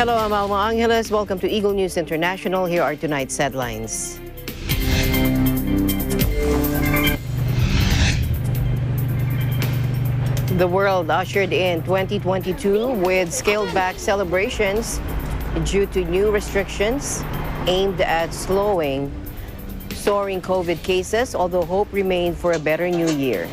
Hello, I'm Alma Angeles. Welcome to Eagle News International. Here are tonight's headlines. The world ushered in 2022 with scaled-back celebrations due to new restrictions aimed at slowing soaring COVID cases, although hope remained for a better new year.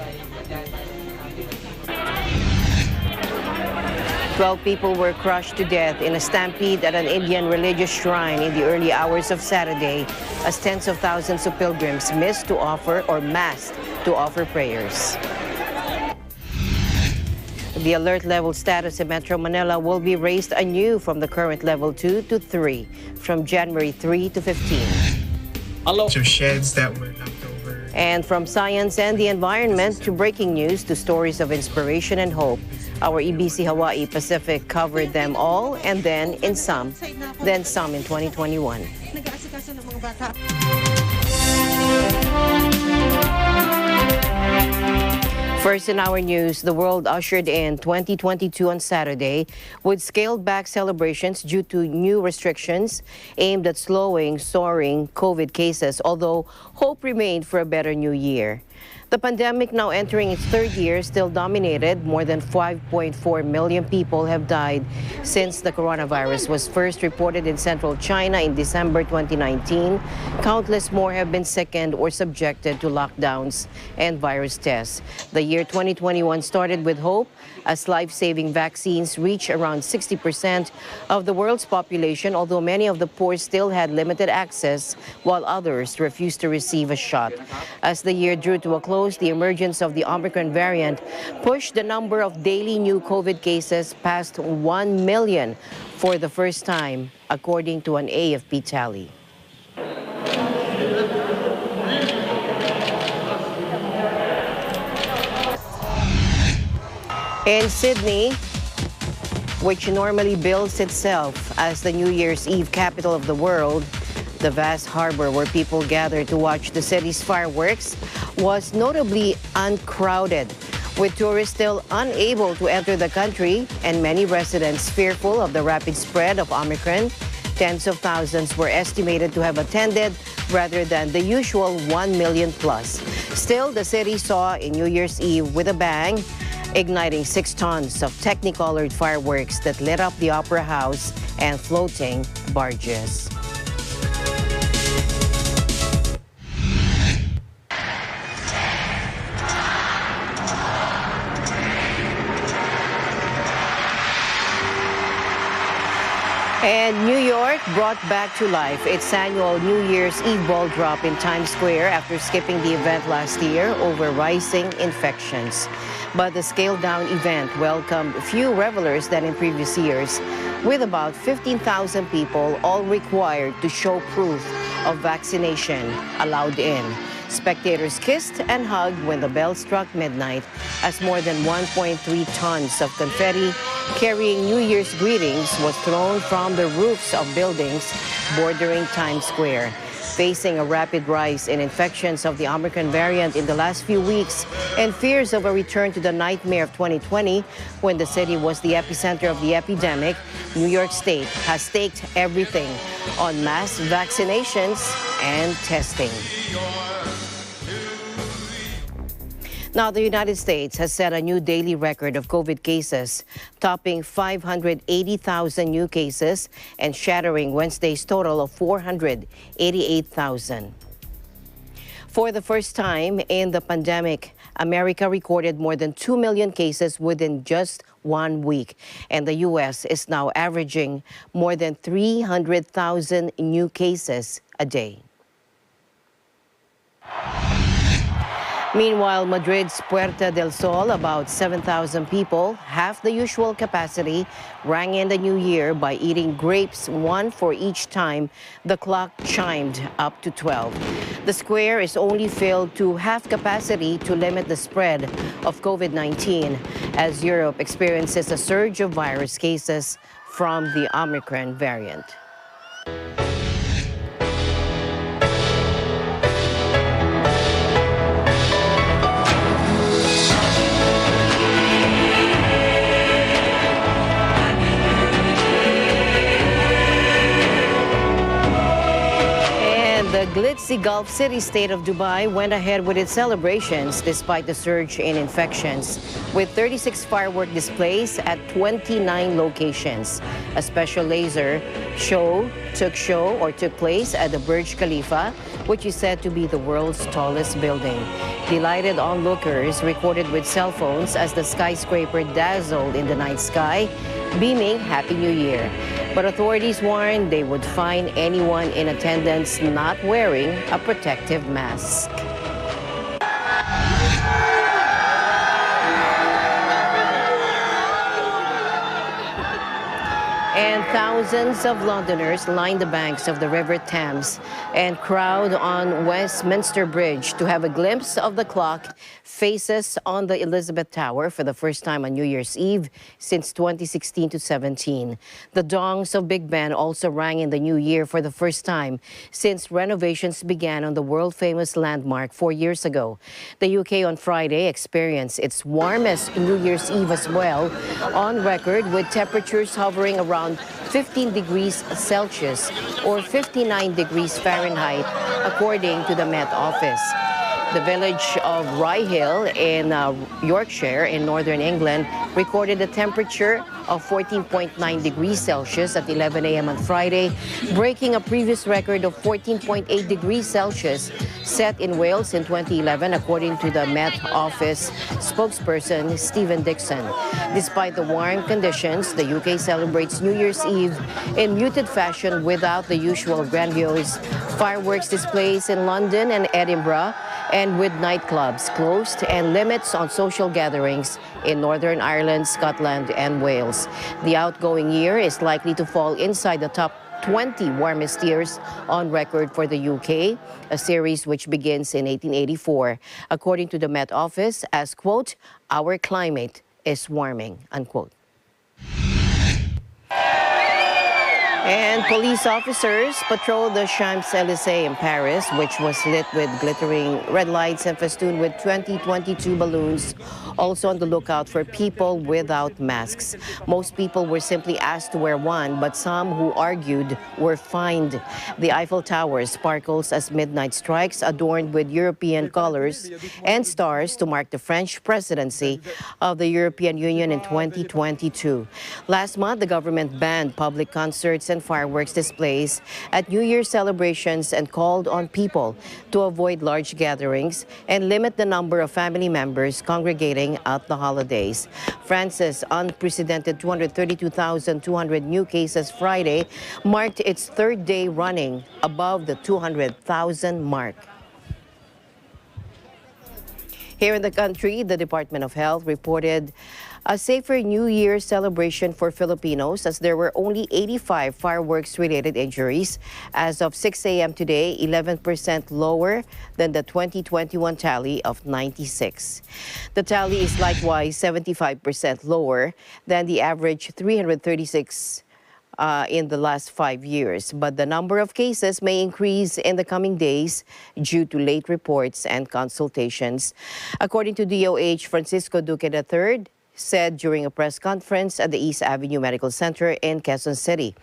12 people were crushed to death in a stampede at an Indian religious shrine in the early hours of Saturday, as tens of thousands of pilgrims massed to offer prayers. The alert level status in Metro Manila will be raised anew from the current level 2 to 3 from January 3 to 15. Some sheds that were knocked over. And from science and the environment to breaking news to stories of inspiration and hope, our EBC Hawaii Pacific covered them all, and then some in 2021. First in our news, the world ushered in 2022 on Saturday with scaled-back celebrations due to new restrictions aimed at slowing soaring COVID cases, although hope remained for a better new year. The pandemic, now entering its third year, still dominated. More than 5.4 million people have died since the coronavirus was first reported in central China in December 2019. Countless more have been sickened or subjected to lockdowns and virus tests. The year 2021 started with hope as life-saving vaccines reach around 60% of the world's population, although many of the poor still had limited access, while others refused to receive a shot. As the year drew to a close, the emergence of the Omicron variant pushed the number of daily new COVID cases past 1 million for the first time, according to an AFP tally. In Sydney, which normally bills itself as the New Year's Eve capital of the world, the vast harbor where people gathered to watch the city's fireworks was notably uncrowded, with tourists still unable to enter the country and many residents fearful of the rapid spread of Omicron. Tens of thousands were estimated to have attended rather than the usual 1 million plus. Still, the city saw in New Year's Eve with a bang, igniting 6 tons of technicolored fireworks that lit up the Opera House and floating barges. And New York brought back to life its annual New Year's Eve ball drop in Times Square after skipping the event last year over rising infections. But the scaled-down event welcomed fewer revelers than in previous years, with about 15,000 people, all required to show proof of vaccination, allowed in. Spectators kissed and hugged when the bell struck midnight as more than 1.3 tons of confetti carrying New Year's greetings was thrown from the roofs of buildings bordering Times Square. Facing a rapid rise in infections of the Omicron variant in the last few weeks and fears of a return to the nightmare of 2020 when the city was the epicenter of the epidemic, New York State has staked everything on mass vaccinations and testing. Now, the United States has set a new daily record of COVID cases, topping 580,000 new cases and shattering Wednesday's total of 488,000. For the first time in the pandemic, America recorded more than 2 million cases within just 1 week, and the U.S. is now averaging more than 300,000 new cases a day. Meanwhile, Madrid's Puerta del Sol, about 7,000 people, half the usual capacity, rang in the new year by eating grapes, one for each time the clock chimed up to 12. The square is only filled to half capacity to limit the spread of COVID-19 as Europe experiences a surge of virus cases from the Omicron variant. The Gulf City state of Dubai went ahead with its celebrations despite the surge in infections, with 36 firework displays at 29 locations. A special laser show took place at the Burj Khalifa, which is said to be the world's tallest building. Delighted onlookers recorded with cell phones as the skyscraper dazzled in the night sky, beaming Happy New Year. But authorities warned they would fine anyone in attendance not wearing a protective mask. And thousands of Londoners lined the banks of the River Thames and crowd on Westminster Bridge to have a glimpse of the clock faces on the Elizabeth Tower for the first time on New Year's Eve since 2016 to 17. The dongs of Big Ben also rang in the new year for the first time since renovations began on the world-famous landmark 4 years ago. The UK on Friday experienced its warmest New Year's Eve as well on record, with temperatures hovering around 15 degrees Celsius or 59 degrees Fahrenheit, according to the Met Office. The village of Rye Hill in Yorkshire in northern England recorded a temperature of 14.9 degrees Celsius at 11 a.m. on Friday, breaking a previous record of 14.8 degrees Celsius set in Wales in 2011, according to the Met Office spokesperson Stephen Dixon. Despite the warm conditions, the UK celebrates New Year's Eve in muted fashion without the usual grandiose fireworks displays in London and Edinburgh, and with nightclubs closed and limits on social gatherings in Northern Ireland, Scotland, and Wales. The outgoing year is likely to fall inside the top 20 warmest years on record for the UK, a series which begins in 1884, according to the Met Office, as, quote, "Our climate is warming," unquote. And police officers patrolled the Champs-Élysées in Paris, which was lit with glittering red lights and festooned with 2022 balloons, also on the lookout for people without masks. Most people were simply asked to wear one, but some who argued were fined. The Eiffel Tower sparkles as midnight strikes, adorned with European colors and stars to mark the French presidency of the European Union in 2022. Last month, the government banned public concerts and fireworks displays at New Year celebrations and called on people to avoid large gatherings and limit the number of family members congregating at the holidays. France's unprecedented 232,200 new cases Friday marked its third day running above the 200,000 mark. Here in the country, the Department of Health reported a safer New Year celebration for Filipinos, as there were only 85 fireworks-related injuries. As of 6 a.m. today, 11% lower than the 2021 tally of 96. The tally is likewise 75% lower than the average 336 in the last 5 years, but the number of cases may increase in the coming days due to late reports and consultations. According to DOH, Francisco Duque III said during a press conference at the East Avenue Medical Center in Quezon City.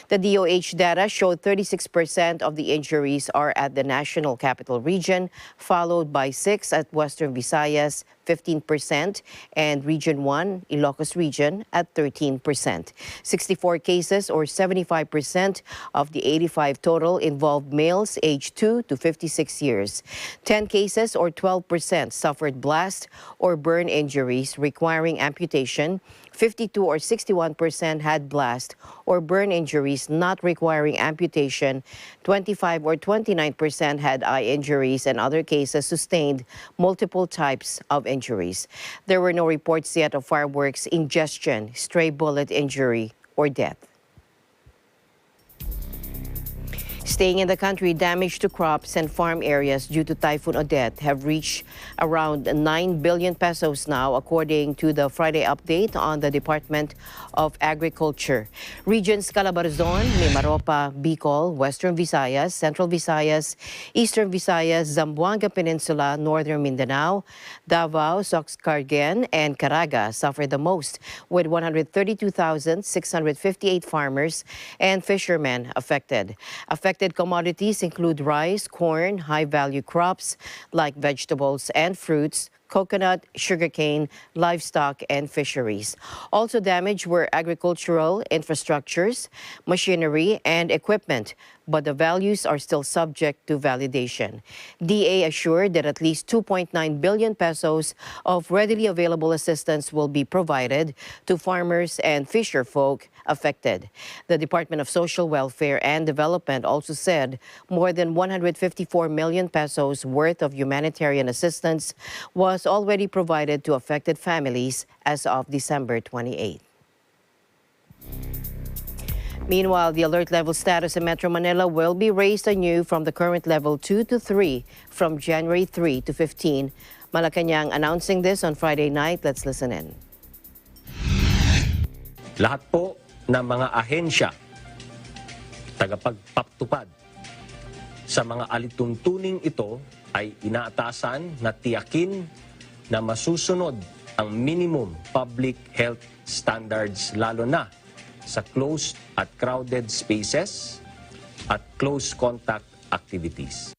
The DOH data showed 36% of the injuries are at the National Capital Region, followed by 6 at Western Visayas, 15%, and Region 1, Ilocos Region, at 13%. 64 cases, or 75% of the 85 total, involved males aged 2 to 56 years. 10 cases, or 12%, suffered blast or burn injuries requiring amputation. 52 or 61% had blast or burn injuries not requiring amputation. 25 or 29% had eye injuries, and other cases sustained multiple types of injuries. There were no reports yet of fireworks ingestion, stray bullet injury, or death. Staying in the country, damage to crops and farm areas due to Typhoon Odette have reached around 9 billion pesos now, according to the Friday update on the Department of Agriculture. Regions Calabarzon, Mimaropa, Bicol, Western Visayas, Central Visayas, Eastern Visayas, Zamboanga Peninsula, Northern Mindanao, Davao, Soxcargen, and Caraga suffered the most, with 132,658 farmers and fishermen affected. Affected Affected commodities include rice, corn, high-value crops like vegetables and fruits, coconut, sugarcane, livestock, and fisheries. Also damaged were agricultural infrastructures, machinery, and equipment, but the values are still subject to validation. DA assured that at least 2.9 billion pesos of readily available assistance will be provided to farmers and fisher folk affected. The Department of Social Welfare and Development also said more than 154 million pesos worth of humanitarian assistance was already provided to affected families as of December 28. Meanwhile, the alert level status in Metro Manila will be raised anew from the current level 2 to 3 from January 3 to 15. Malacanang announcing this on Friday night. Let's listen in. Lahat po ng mga ahensya, tagapagpatupad sa mga alituntuning ito ay inaatasan na tiyakin na masusunod ang minimum public health standards lalo na sa closed at crowded spaces at close contact activities.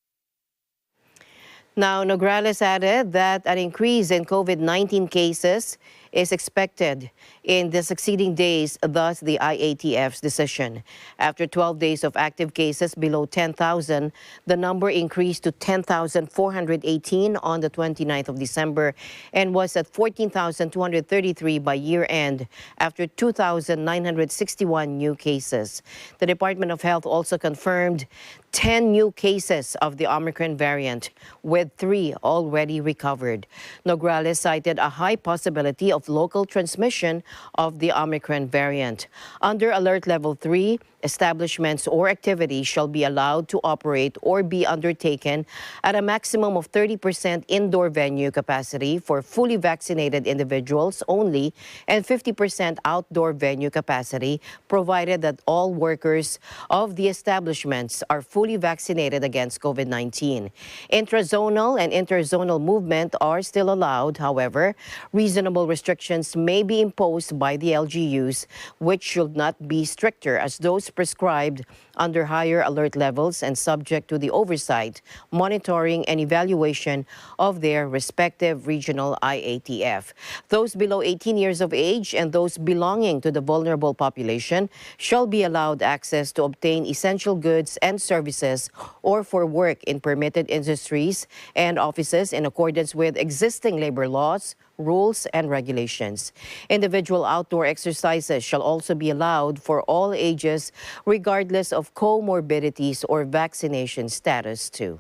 Now, Nograles added that an increase in COVID-19 cases is expected in the succeeding days, thus the IATF's decision. After 12 days of active cases below 10,000, the number increased to 10,418 on the 29th of December and was at 14,233 by year-end after 2,961 new cases. The Department of Health also confirmed 10 new cases of the Omicron variant, with 3 already recovered. Nograles cited a high possibility of local transmission of the Omicron variant. Under Alert Level 3, establishments or activities shall be allowed to operate or be undertaken at a maximum of 30% indoor venue capacity for fully vaccinated individuals only and 50% outdoor venue capacity, provided that all workers of the establishments are fully vaccinated against COVID-19. Intrazonal and interzonal movement are still allowed. However, reasonable restrictions may be imposed by the LGUs, which should not be stricter as those prescribed under higher alert levels and subject to the oversight, monitoring, and evaluation of their respective regional IATF. Those below 18 years of age and those belonging to the vulnerable population shall be allowed access to obtain essential goods and services or for work in permitted industries and offices in accordance with existing labor laws, rules, and regulations. Individual outdoor exercises shall also be allowed for all ages, regardless of comorbidities or vaccination status too.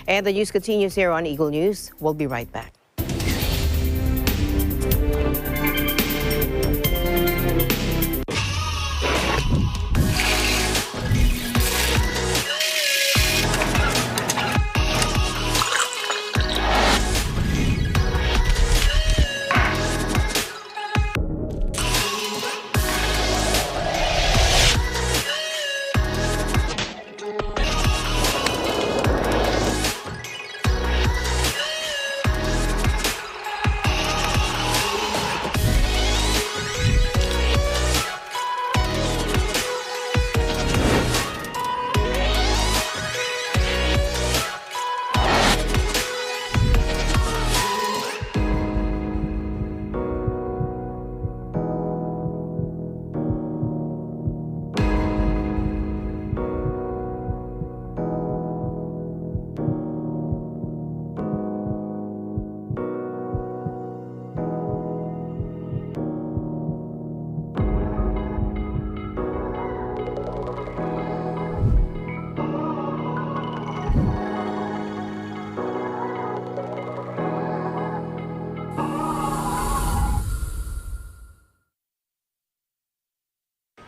And the news continues here on Eagle News. We'll be right back.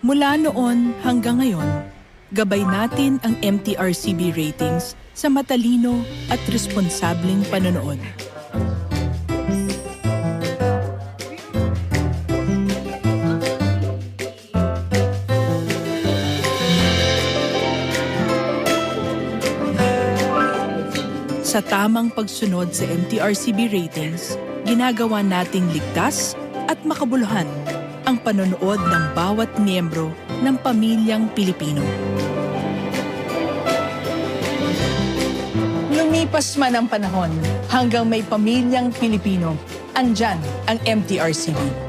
Mula noon hanggang ngayon, gabay natin ang MTRCB ratings sa matalino at responsableng panonood. Sa tamang pagsunod sa MTRCB ratings, ginagawa nating ligtas at makabuluhan ang panonood ng bawat miyembro ng pamilyang Pilipino. Lumipas man ang panahon, hanggang may pamilyang Pilipino, andyan ang MTRCB.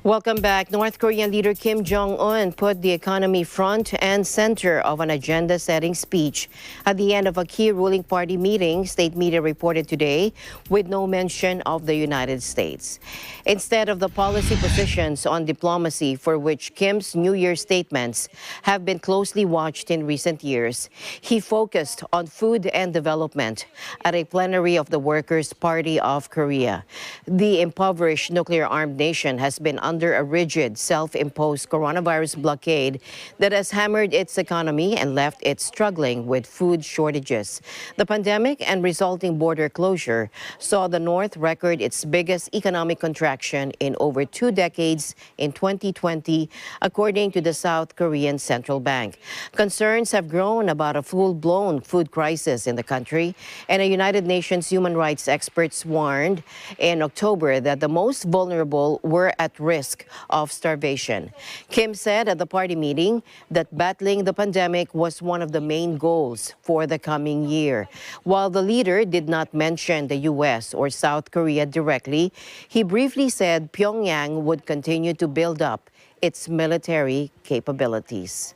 Welcome back. North Korean leader Kim Jong-un put the economy front and center of an agenda-setting speech at the end of a key ruling party meeting, state media reported today, with no mention of the United States. Instead of the policy positions on diplomacy for which Kim's New Year statements have been closely watched in recent years, he focused on food and development at a plenary of the Workers' Party of Korea. The impoverished nuclear-armed nation has been under a rigid, self-imposed coronavirus blockade that has hammered its economy and left it struggling with food shortages. The pandemic and resulting border closure saw the North record its biggest economic contraction in over 2 decades in 2020, according to the South Korean Central Bank. Concerns have grown about a full-blown food crisis in the country, and a United Nations human rights experts warned in October that the most vulnerable were at risk of starvation. Kim said at the party meeting that battling the pandemic was one of the main goals for the coming year. While the leader did not mention the U.S. or South Korea directly, he briefly said Pyongyang would continue to build up its military capabilities.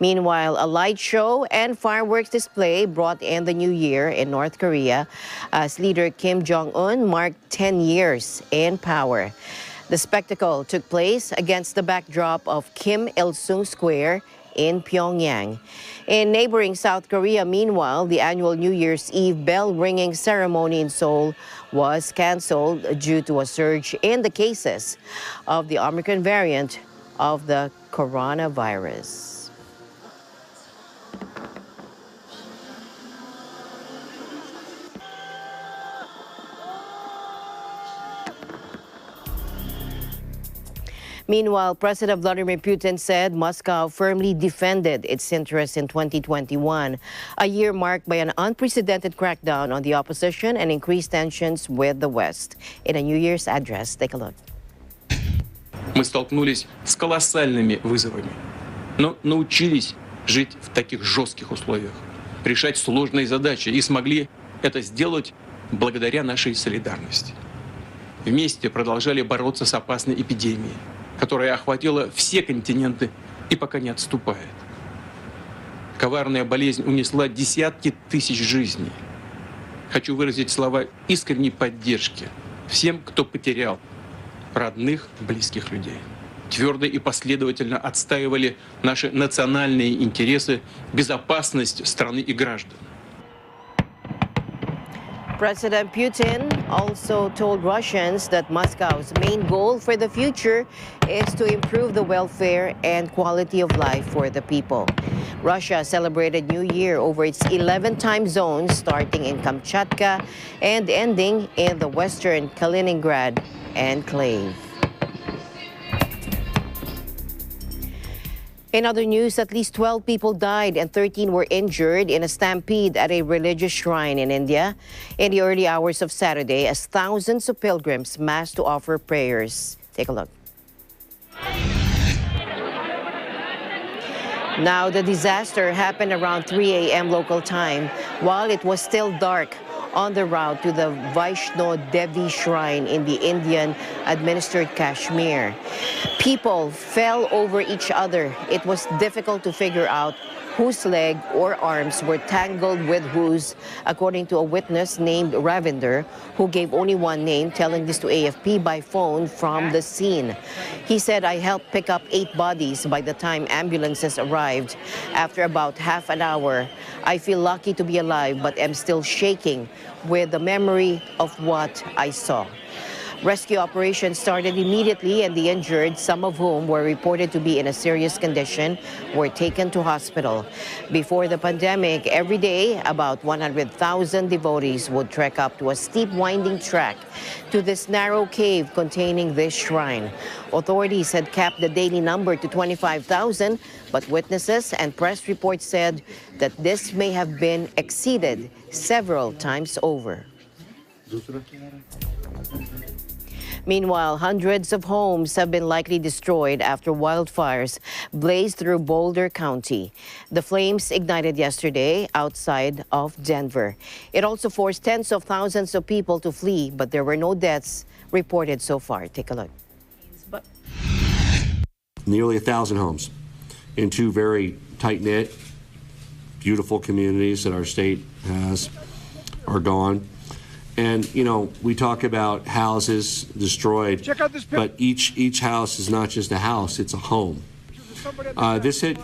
Meanwhile, a light show and fireworks display brought in the new year in North Korea as leader Kim Jong-un marked 10 years in power. The spectacle took place against the backdrop of Kim Il-sung Square in Pyongyang. In neighboring South Korea, meanwhile, the annual New Year's Eve bell-ringing ceremony in Seoul was canceled due to a surge in the cases of the Omicron variant of the coronavirus. Meanwhile, President Vladimir Putin said Moscow firmly defended its interests in 2021, a year marked by an unprecedented crackdown on the opposition and increased tensions with the West. In a New Year's address, take a look. Мы столкнулись с колоссальными вызовами, но научились жить в таких жестких условиях, решать сложные задачи и смогли это сделать благодаря нашей солидарности. Вместе продолжали бороться с опасной эпидемией, которая охватила все континенты и пока не отступает. Коварная болезнь унесла десятки тысяч жизней. Хочу выразить слова искренней поддержки всем, кто потерял родных, близких людей. Твердо и последовательно отстаивали наши национальные интересы, безопасность страны и граждан. President Putin also told Russians that Moscow's main goal for the future is to improve the welfare and quality of life for the people. Russia celebrated New Year over its 11 time zones, starting in Kamchatka and ending in the western Kaliningrad enclave. In other news, at least 12 people died and 13 were injured in a stampede at a religious shrine in India in the early hours of Saturday as thousands of pilgrims massed to offer prayers. Take a look. Now, the disaster happened around 3 a.m. local time while it was still dark on the route to the Vaishno Devi shrine in the Indian-administered Kashmir. People fell over each other. It was difficult to figure out whose leg or arms were tangled with whose, according to a witness named Ravinder, who gave only one name, telling this to AFP by phone from the scene. He said, "I helped pick up 8 bodies by the time ambulances arrived. After about half an hour, I feel lucky to be alive, but am still shaking with the memory of what I saw." Rescue operations started immediately, and the injured, some of whom were reported to be in a serious condition, were taken to hospital. Before the pandemic, every day, about 100,000 devotees would trek up to a steep winding track to this narrow cave containing this shrine. Authorities had capped the daily number to 25,000, but witnesses and press reports said that this may have been exceeded several times over. Meanwhile, hundreds of homes have been likely destroyed after wildfires blazed through Boulder County. The flames ignited yesterday outside of Denver. It also forced tens of thousands of people to flee, but there were no deaths reported so far. Take a look. Nearly 1,000 homes in 2 very tight-knit, beautiful communities that our state has are gone. And, you know, we talk about houses destroyed, but each house is not just a house, it's a home. This hit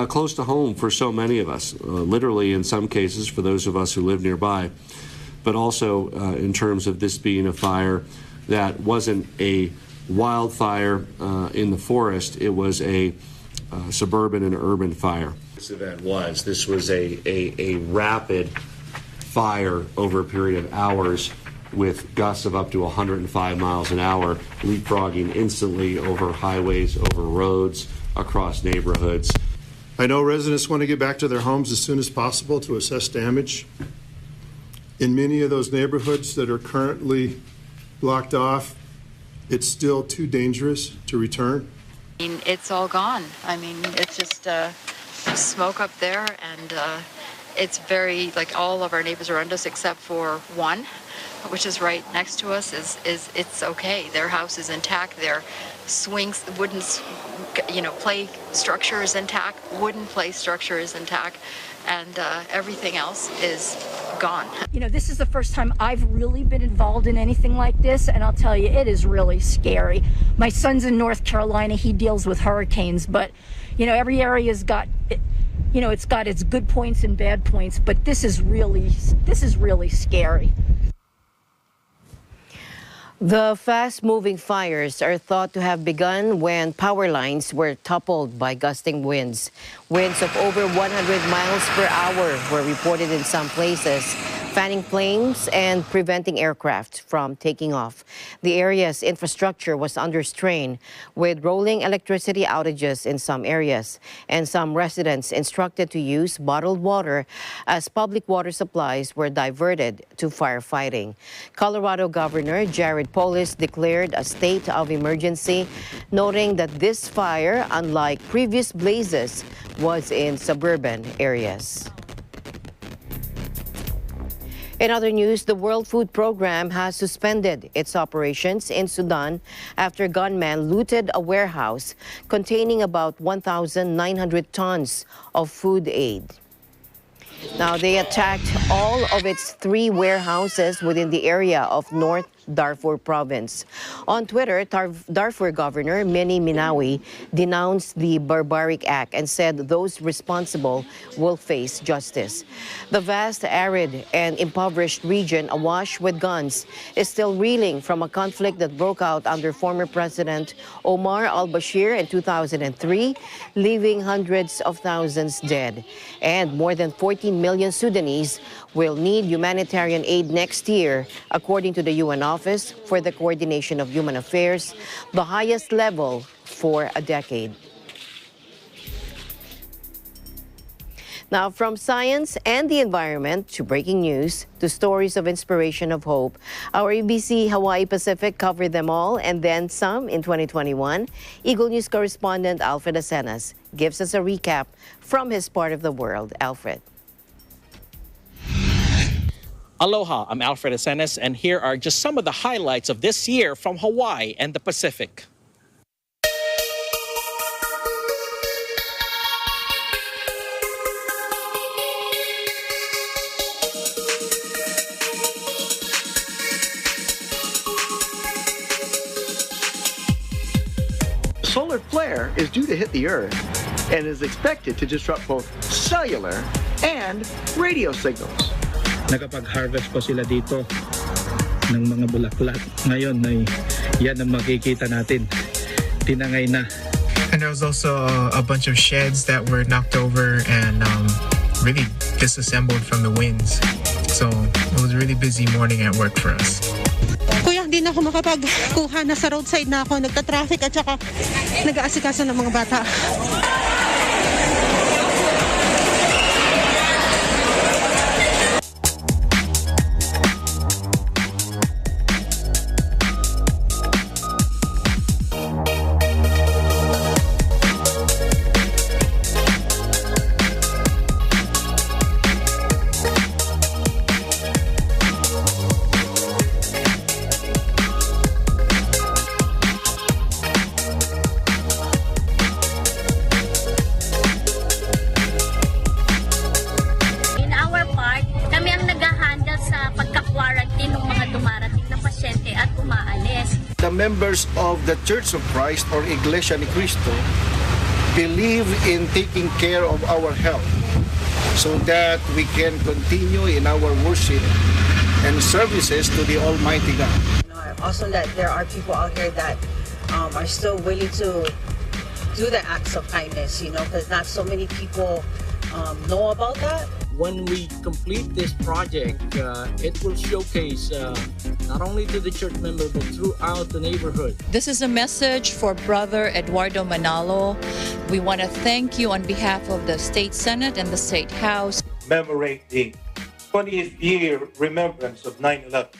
close to home for so many of us, literally in some cases for those of us who live nearby, but also in terms of this being a fire that wasn't a wildfire in the forest, it was a suburban and urban fire. This event was a rapid fire over a period of hours with gusts of up to 105 miles an hour, leapfrogging instantly over highways, over roads, across neighborhoods. I know residents want to get back to their homes as soon as possible to assess damage. In many of those neighborhoods that are currently blocked off, it's still too dangerous to return. I mean, it's all gone. I mean, it's just smoke up there, and it's very, like, all of our neighbors around us except for one, which is right next to us, is it's okay. Their house is intact. Their swings, wooden, play structure is intact. Wooden play structure is intact, and everything else is gone. You know, this is the first time I've really been involved in anything like this, and I'll tell you, it is really scary. My son's in North Carolina. He deals with hurricanes, but, you know, every area's got, you know, it's got its good points and bad points, but this is really scary. The fast-moving fires are thought to have begun when power lines were toppled by gusting winds. Winds of over 100 miles per hour were reported in some places, fanning planes and preventing aircraft from taking off. The area's infrastructure was under strain, with rolling electricity outages in some areas, and some residents instructed to use bottled water as public water supplies were diverted to firefighting. Colorado Governor Jared Polis declared a state of emergency, noting that this fire, unlike previous blazes, was in suburban areas. In other news, the World Food Program has suspended its operations in Sudan after gunmen looted a warehouse containing about 1,900 tons of food aid. Now, they attacked all of its 3 warehouses within the area of North Darfur province. On Twitter, Darfur Governor Mini Minawi denounced the barbaric act and said those responsible will face justice. The vast, arid, and impoverished region awash with guns is still reeling from a conflict that broke out under former President Omar al-Bashir in 2003, leaving hundreds of thousands dead. And more than 14 million Sudanese will need humanitarian aid next year, according to the UN Office for the Coordination of Human Affairs, the highest level for a decade. Now, from science and the environment to breaking news to stories of inspiration of hope, our ABC Hawaii Pacific covered them all and then some in 2021. Eagle News correspondent Alfred Asenas gives us a recap from his part of the world. Alfred. Aloha, I'm Alfred Asenas, and here are just some of the highlights of this year from Hawaii and the Pacific. Solar flare is due to hit the Earth and is expected to disrupt both cellular and radio signals. Nakapag-harvest po sila dito ng mga bulaklak. Ngayon ay yan ang makikita natin. Tinangay na. And there was also a bunch of sheds that were knocked over and really disassembled from the winds. So it was a really busy morning at work for us. Kuya, hindi na ako makapagkuha. Nasa roadside na ako. Nagta-traffic at saka nag-aasikaso ng mga bata. The members of the Church of Christ or Iglesia ni Cristo believe in taking care of our health so that we can continue in our worship and services to the Almighty God. Also that there are people out here that are still willing to do the acts of kindness, because not so many people know about that. When we complete this project, it will showcase not only to the church member but throughout the neighborhood. This is a message for Brother Eduardo Manalo. We want to thank you on behalf of the State Senate and the State House. Commemorate the 20th year remembrance of 9/11.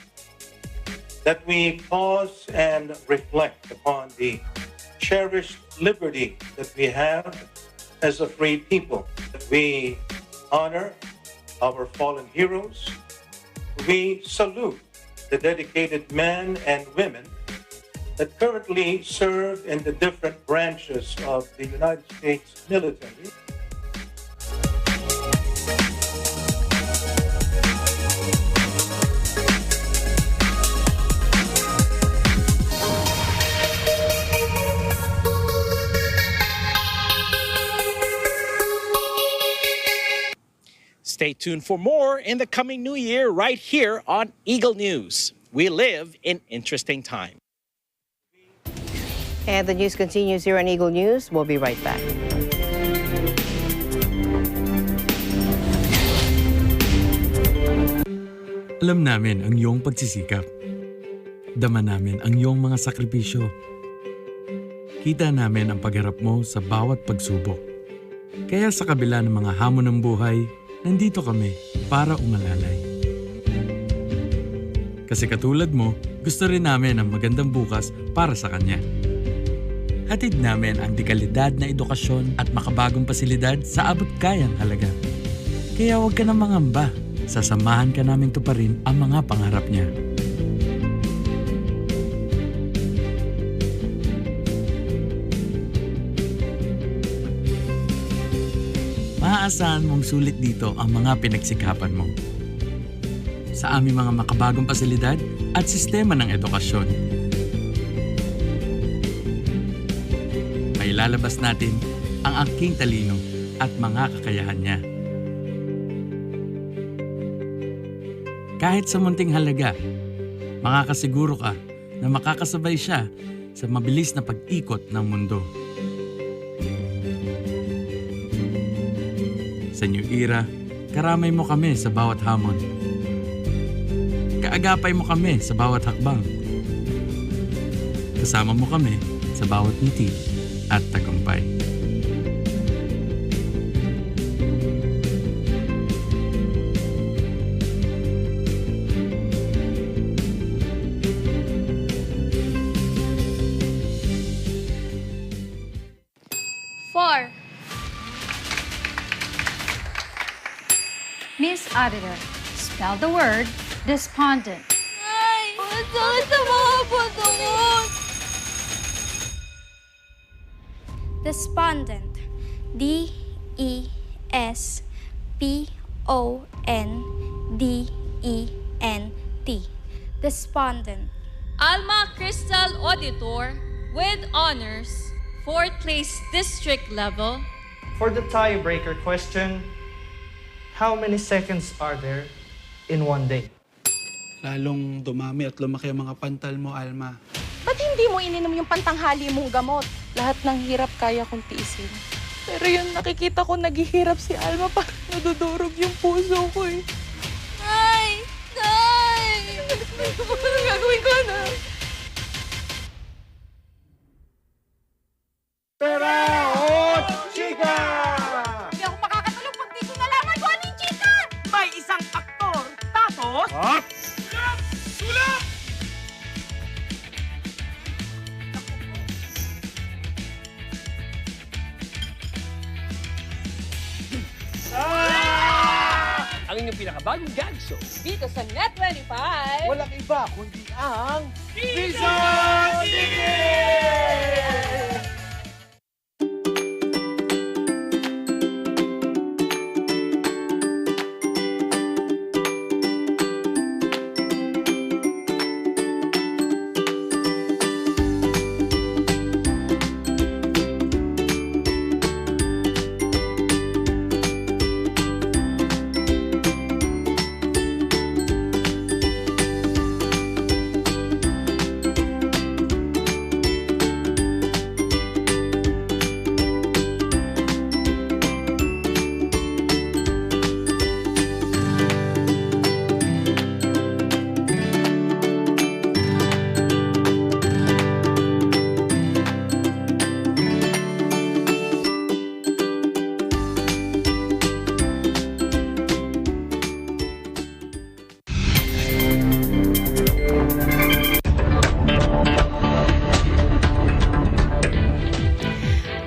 That we pause and reflect upon the cherished liberty that we have as a free people. That we honor our fallen heroes. We salute the dedicated men and women that currently serve in the different branches of the United States military. Stay tuned for more in the coming new year right here on Eagle News. We live in interesting times. And the news continues here on Eagle News. We'll be right back. Alam namin ang iyong pagsisikap. Dama namin ang iyong mga sakripisyo. Kita namin ang pagharap mo sa bawat pagsubok. Kaya sa kabila ng mga hamon ng buhay, nandito kami para umalalay. Kasi katulad mo, gusto rin namin ang magandang bukas para sa kanya. Hatid namin ang dekalidad na edukasyon at makabagong pasilidad sa abot kayang halaga. Kaya huwag ka na mangamba. Sasamahan ka namin tuparin ang mga pangarap niya. Maaasahan mong sulit dito ang mga pinagsikapan mo. Sa aming mga makabagong pasilidad at sistema ng edukasyon. May lalabas natin ang aking talino at mga kakayahan niya. Kahit sa munting halaga, makakasiguro ka na makakasabay siya sa mabilis na pag-ikot ng mundo. Sa New Era, karamay mo kami sa bawat hamon. Kaagapay mo kami sa bawat hakbang. Kasama mo kami sa bawat ngiti at tagumpay. Miss Auditor, spell the word despondent. Ay, masakit sa mga puso ko. Despondent. D-E-S-P-O-N-D-E-N-T. Despondent. Alma Crystal Auditor with honors, 4th place district level. For the tiebreaker question, how many seconds are there in one day? Lalong dumami at lumaki ang mga pantal mo, Alma. Ba't hindi mo ininom yung pantanghali mong gamot? Lahat ng hirap kaya kong tiisin. Pero yung nakikita ko naghihirap si Alma, parang nadudurog yung puso ko eh. Ay! Nay! Anong gagawin ko na? Pera o chika! Hindi ako makakatulog pag di ko nalaman kung ano yung chika! May isang aktor, tapos... What? Sulap! Ang inyong pinakabagong gag show. Dito sa Net25. Walang iba kundi ang... Bison TV!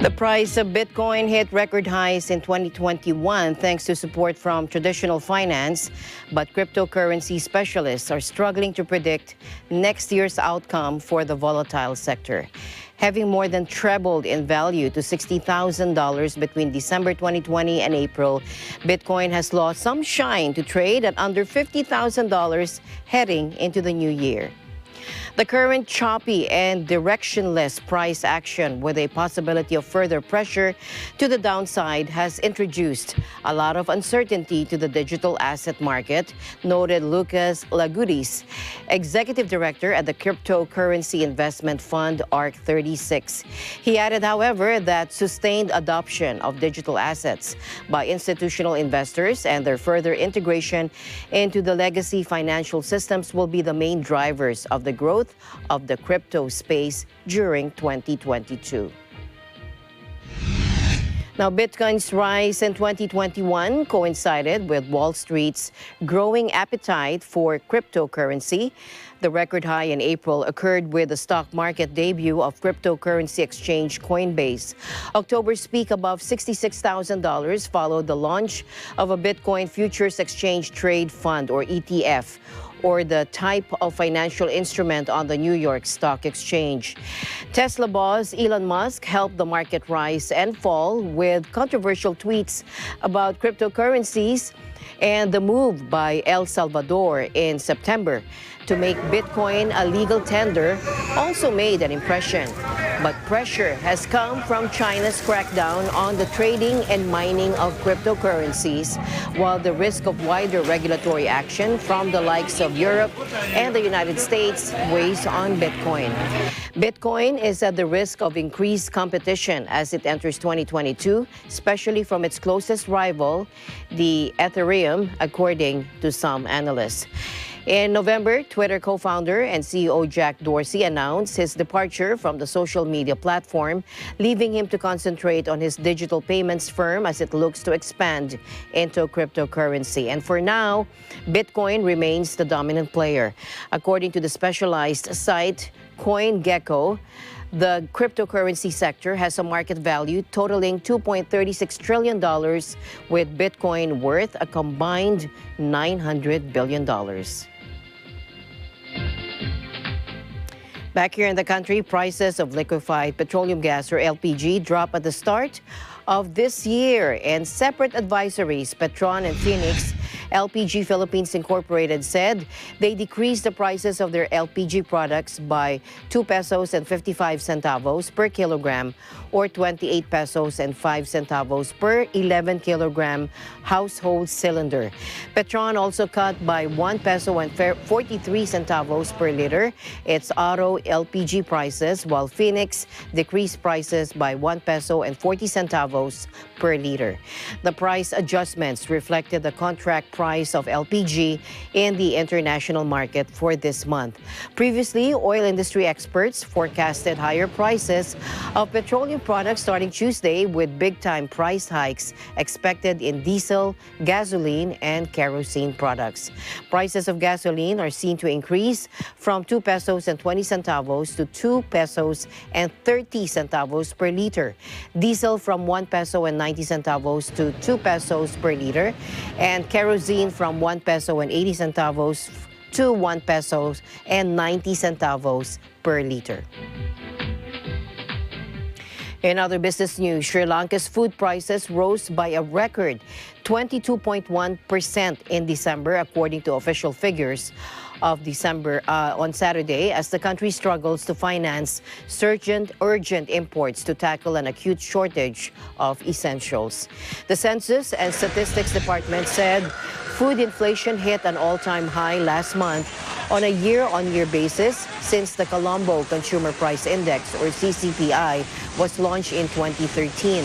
The price of Bitcoin hit record highs in 2021 thanks to support from traditional finance, but cryptocurrency specialists are struggling to predict next year's outcome for the volatile sector. Having more than trebled in value to $60,000 between December 2020 and April, Bitcoin has lost some shine to trade at under $50,000 heading into the new year. The current choppy and directionless price action with a possibility of further pressure to the downside has introduced a lot of uncertainty to the digital asset market, noted Lucas Lagudis, Executive Director at the cryptocurrency investment fund ARC36. He added, however, that sustained adoption of digital assets by institutional investors and their further integration into the legacy financial systems will be the main drivers of the growth of the crypto space during 2022. Now, Bitcoin's rise in 2021 coincided with Wall Street's growing appetite for cryptocurrency. The record high in April occurred with the stock market debut of cryptocurrency exchange Coinbase. October's peak above $66,000 followed the launch of a Bitcoin futures exchange trade fund, or ETF, or the type of financial instrument on the New York Stock Exchange. Tesla boss Elon Musk helped the market rise and fall with controversial tweets about cryptocurrencies, and the move by El Salvador in September to make Bitcoin a legal tender also made an impression. But pressure has come from China's crackdown on the trading and mining of cryptocurrencies, while the risk of wider regulatory action from the likes of Europe and the United States weighs on Bitcoin. Bitcoin is at the risk of increased competition as it enters 2022, especially from its closest rival, the Ethereum, according to some analysts. In November, Twitter co-founder and CEO Jack Dorsey announced his departure from the social media platform, leaving him to concentrate on his digital payments firm as it looks to expand into cryptocurrency. And for now, Bitcoin remains the dominant player. According to the specialized site CoinGecko, The cryptocurrency sector has a market value totaling $2.36 trillion, with Bitcoin worth a combined $900 billion. Back here in the country, prices of liquefied petroleum gas, or LPG, drop at the start of this year. And separate advisories, Petron and Phoenix LPG Philippines Incorporated said they decreased the prices of their LPG products by 2 pesos and 55 centavos per kilogram, or 28 pesos and 5 centavos per 11 kilogram household cylinder. Petron also cut by 1 peso and 43 centavos per liter its auto LPG prices, while Phoenix decreased prices by 1 peso and 40 centavos per liter. The price adjustments reflected the contract price of LPG in the international market for this month. Previously, oil industry experts forecasted higher prices of petroleum products starting Tuesday, with big-time price hikes expected in diesel, gasoline, and kerosene products. Prices of gasoline are seen to increase from 2 pesos and 20 centavos to 2 pesos and 30 centavos per liter. Diesel from 1 peso and 90 centavos to 2 pesos per liter, and kerosene from 1 peso and 80 centavos to 1 pesos and 90 centavos per liter. In other business news, Sri Lanka's food prices rose by a record 22.1% in December, according to official figures of December on Saturday, as the country struggles to finance urgent imports to tackle an acute shortage of essentials. The Census and Statistics Department said food inflation hit an all-time high last month on a year-on-year basis since the Colombo Consumer Price Index, or CCPI, was launched in 2013.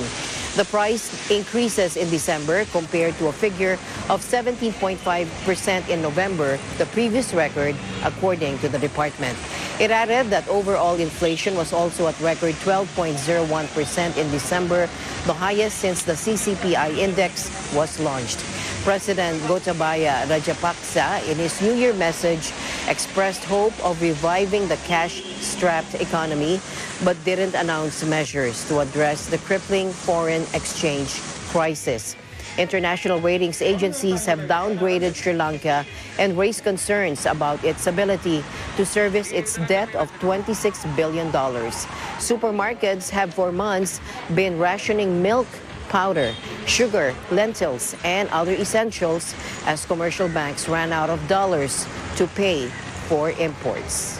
The price increases in December compared to a figure of 17.5% in November, the previous record, according to the department. It added that overall inflation was also at record 12.01% in December, the highest since the CCPI index was launched. President Gotabaya Rajapaksa, in his New Year message, expressed hope of reviving the cash-strapped economy, but didn't announce measures to address the crippling foreign exchange crisis. International ratings agencies have downgraded Sri Lanka and raised concerns about its ability to service its debt of $26 billion. Supermarkets have for months been rationing milk, powder, sugar, lentils, and other essentials as commercial banks ran out of dollars to pay for imports.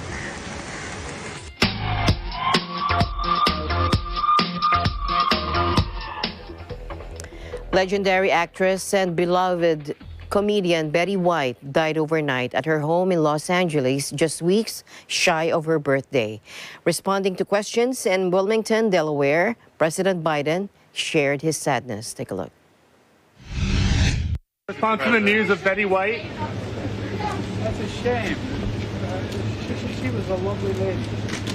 Legendary actress and beloved comedian Betty White died overnight at her home in Los Angeles, just weeks shy of her birthday. Responding to questions in Wilmington, Delaware, President Biden shared his sadness. Take a look. Response to the news of Betty White. That's a shame. She was a lovely lady.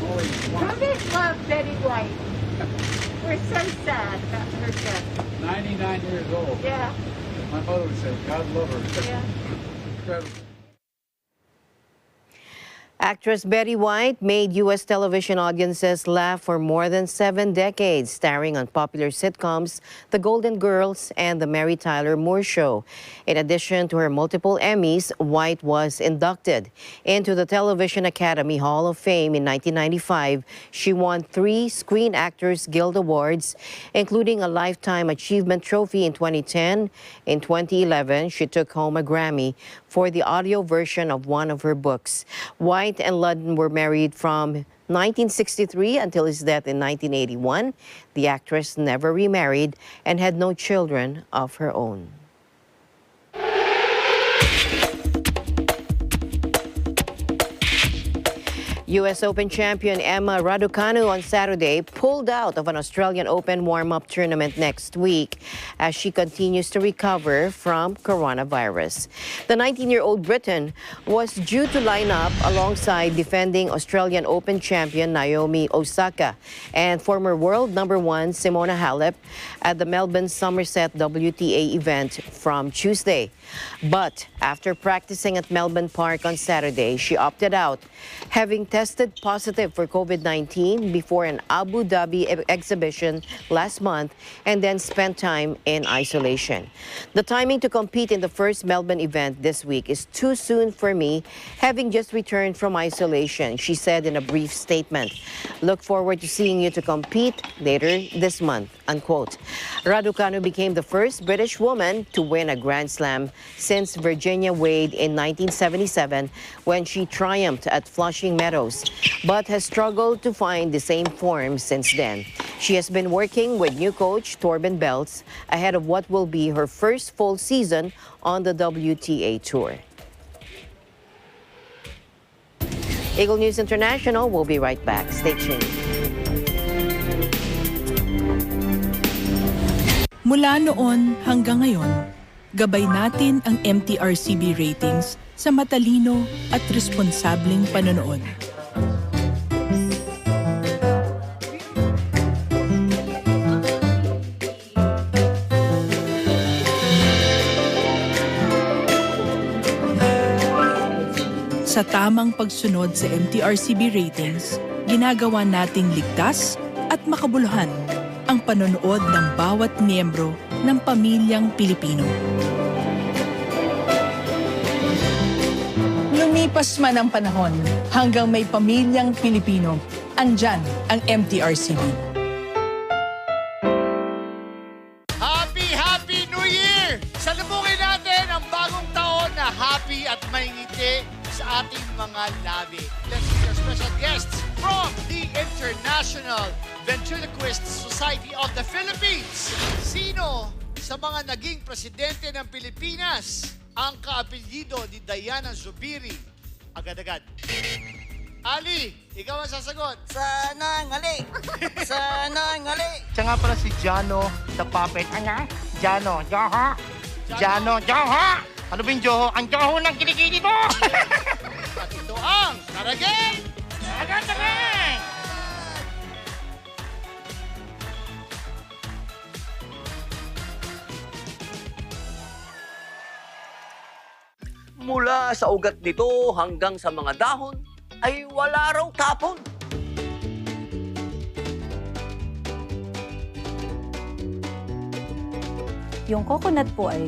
Always loved Betty White. We're so sad about her death. 99 years old. Yeah. My mother would say, God love her. Yeah. Incredible. Actress Betty White made U.S. television audiences laugh for more than 7 decades, starring on popular sitcoms The Golden Girls and The Mary Tyler Moore Show. In addition to her multiple Emmys, White was inducted into the Television Academy Hall of Fame in 1995. She won 3 Screen Actors Guild Awards, including a Lifetime Achievement Trophy in 2010. In 2011, she took home a Grammy for the audio version of one of her books. White and Ludden were married from 1963 until his death in 1981. The actress never remarried and had no children of her own. U.S. Open champion Emma Raducanu on Saturday pulled out of an Australian Open warm-up tournament next week as she continues to recover from coronavirus. The 19-year-old Briton was due to line up alongside defending Australian Open champion Naomi Osaka and former world number 1 Simona Halep at the Melbourne Somerset WTA event from Tuesday. But after practicing at Melbourne Park on Saturday, she opted out, having tested tested positive for COVID-19 before an Abu Dhabi exhibition last month and then spent time in isolation. The timing to compete in the first Melbourne event this week is too soon for me, having just returned from isolation, she said in a brief statement. Look forward to seeing you to compete later this month, unquote. Raducanu became the first British woman to win a Grand Slam since Virginia Wade in 1977 when she triumphed at Flushing Meadows, but has struggled to find the same form since then. She has been working with new coach Torben Beltz ahead of what will be her first full season on the WTA Tour. Eagle News International will be right back. Stay tuned. Mula noon hanggang ngayon, gabay natin ang MTRCB ratings sa matalino at responsableng panonood. Sa tamang pagsunod sa MTRCB ratings, ginagawa nating ligtas at makabuluhan ang panonood ng bawat miyembro ng pamilyang Pilipino. Lumipas man ang panahon, hanggang may pamilyang Pilipino, andyan ang MTRCB. Happy New Year! Salubungin natin ang bagong taon na happy at may ngiti sa ating mga labi. Let's meet our special guests from the International Ventriloquist Society of the Philippines. Sino sa mga naging presidente ng Pilipinas ang kaapelyido ni Diana Zubiri? Agad-agad. Ali, ikaw ang sasagot. Sana ngali! Sana ngali! Siya nga pala si Jano the Puppet. Ano? Jano, Joho! Jano, Joho! Ano ba yung Joho? Ang Joho ng kilikili mo! At ito ang Taragay! Taragay! Mula sa ugat nito hanggang sa mga dahon ay wala raw tapon. Yung coconut po ay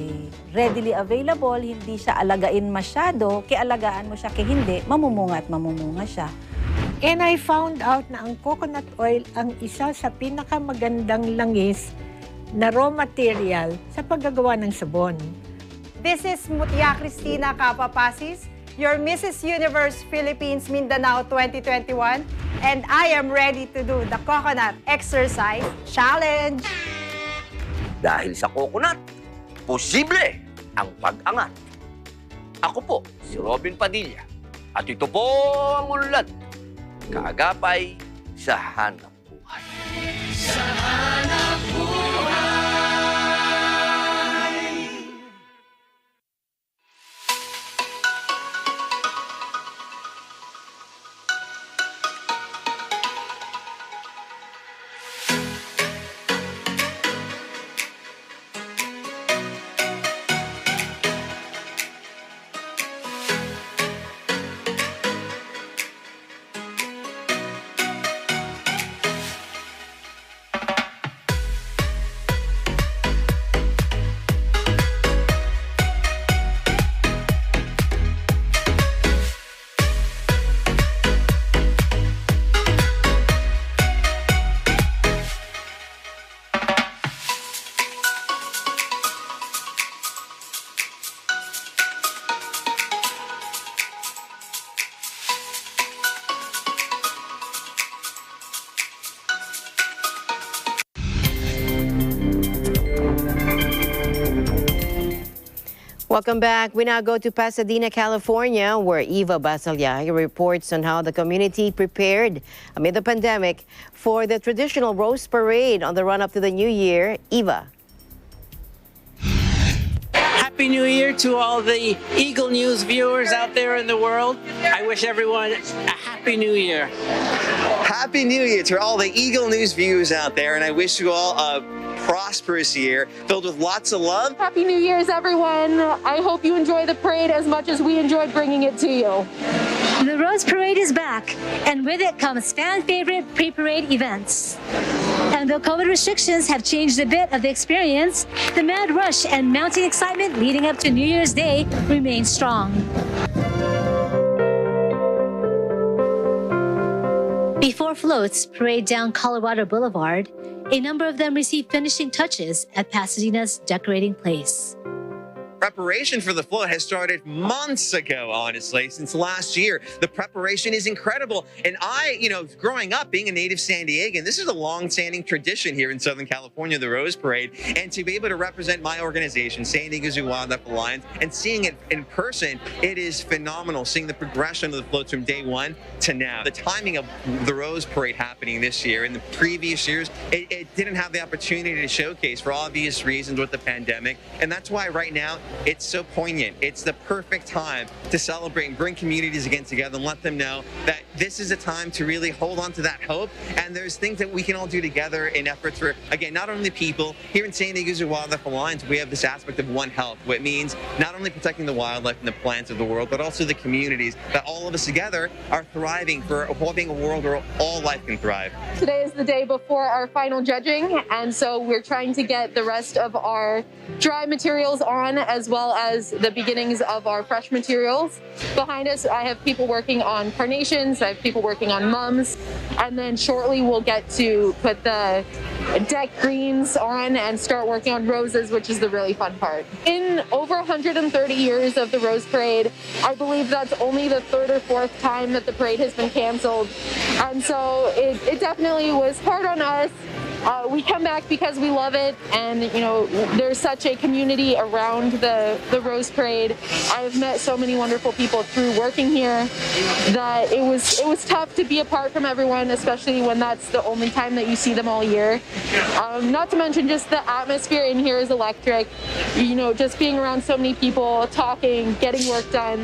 readily available, hindi siya alagain masyado. Kialagaan mo siya, hindi, mamumunga at mamumunga siya. And I found out na ang coconut oil ang isa sa pinakamagandang langis na raw material sa paggagawa ng sabon. This is Mutia Cristina Capapasis, your Mrs. Universe Philippines Mindanao 2021, and I am ready to do the Coconut Exercise Challenge. Dahil sa coconut, posible ang pag-angat. Ako po, si Robin Padilla. At ito po ang unlad, kaagapay sa hanap buhay. Sa hanap buhay! Welcome back. We now go to Pasadena, California, where Eva Basalyay reports on how the community prepared amid the pandemic for the traditional Rose Parade on the run-up to the New Year. Eva. Happy New Year to all the Eagle News viewers out there in the world. I wish everyone a Happy New Year. Happy New Year to all the Eagle News viewers out there, and I wish you all a prosperous year filled with lots of love. Happy New Year's, everyone. I hope you enjoy the parade as much as we enjoyed bringing it to you. The Rose Parade is back, and with it comes fan-favorite pre-parade events. And though COVID restrictions have changed a bit of the experience, the mad rush and mounting excitement leading up to New Year's Day remains strong. Before floats parade down Colorado Boulevard, a number of them receive finishing touches at Pasadena's decorating place. Preparation for the float has started months ago, honestly, since last year. The preparation is incredible. And growing up, being a native San Diegan, this is a long-standing tradition here in Southern California, the Rose Parade. And to be able to represent my organization, San Diego Zoo Wildlife Alliance, and seeing it in person, it is phenomenal, seeing the progression of the floats from day one to now. The timing of the Rose Parade happening this year, in the previous years, it didn't have the opportunity to showcase for obvious reasons with the pandemic. And that's why right now, it's so poignant. It's the perfect time to celebrate and bring communities again together and let them know that this is a time to really hold on to that hope. And there's things that we can all do together in efforts for, again, not only people. Here in San Diego Zoo Wildlife Alliance, we have this aspect of One Health, which means not only protecting the wildlife and the plants of the world, but also the communities that all of us together are thriving for hoping a world where all life can thrive. Today is the day before our final judging, and so we're trying to get the rest of our dry materials on, as well as the beginnings of our fresh materials. Behind us, I have people working on carnations, I have people working on mums, and then shortly we'll get to put the deck greens on and start working on roses, which is the really fun part. In over 130 years of the Rose Parade, I believe that's only the third or fourth time that the parade has been canceled. And so it definitely was hard on us. We come back because we love it, and there's such a community around the Rose Parade. I've met so many wonderful people through working here that it was tough to be apart from everyone, especially when that's the only time that you see them all year. Not to mention just the atmosphere in here is electric. Just being around so many people, talking, getting work done.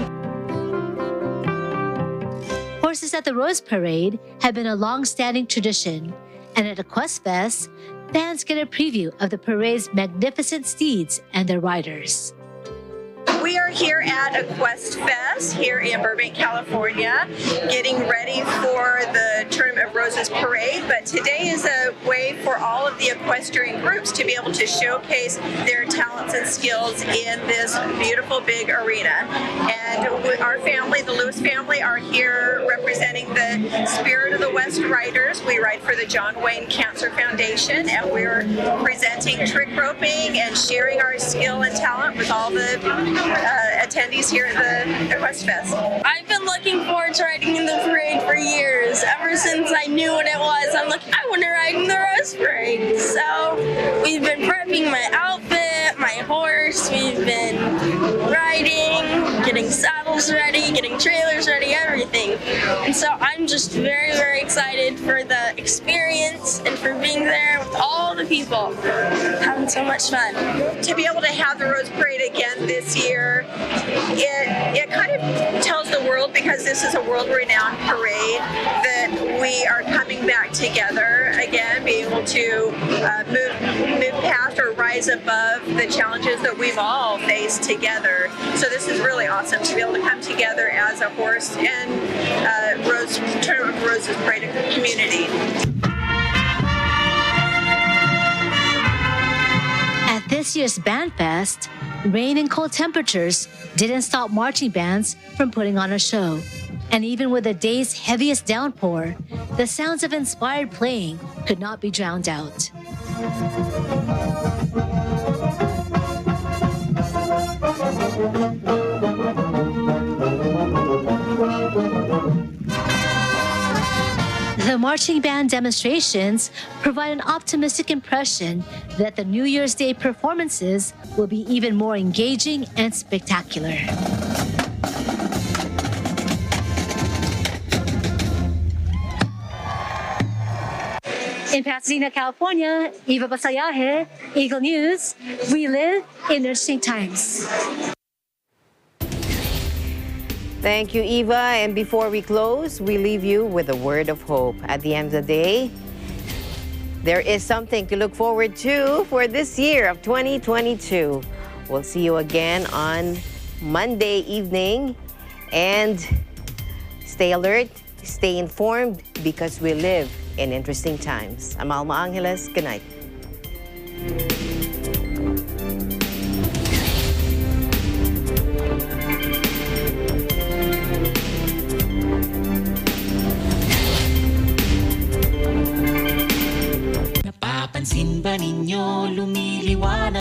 Horses at the Rose Parade have been a long-standing tradition. And at Equest Fest, fans get a preview of the parade's magnificent steeds and their riders. We are here at Equest Fest here in Burbank, California, getting ready for the Tournament of Roses Parade. But today is a way for all of the equestrian groups to be able to showcase their talents and skills in this beautiful big arena. And our family, the Lewis family, are here representing the Spirit of the West Riders. We ride for the John Wayne Cancer Foundation, and we're presenting trick roping and sharing our skill and talent with all the attendees here at the Equest Fest. I've been looking forward to riding in the parade for years. Ever since I knew what it was, I'm like, I want to ride in the Rose Parade. So we've been prepping my outfit, my horse, we've been riding, getting saddles ready, getting trailers ready, everything. And so I'm just very, very excited for the experience and for being there with all the people, having so much fun. To be able to have the Rose Parade again this year, it kind of tells the world, because this is a world-renowned parade, that we are coming back together again, being able to move past or rise above the challenges that we've all faced together. So this is really awesome to be able to come together as a horse and Tournament of Roses Parade community. At this year's Band Fest, rain and cold temperatures didn't stop marching bands from putting on a show. And even with the day's heaviest downpour, the sounds of inspired playing could not be drowned out. The marching band demonstrations provide an optimistic impression that the New Year's Day performances will be even more engaging and spectacular. In Pasadena, California, Eva Basayahe, Eagle News. We live in interesting times. Thank you, Eva. And before we close, we leave you with a word of hope. At the end of the day, there is something to look forward to for this year of 2022. We'll see you again on Monday evening. And Stay alert, stay informed, because we live in interesting times. I'm Alma Angeles. Good night.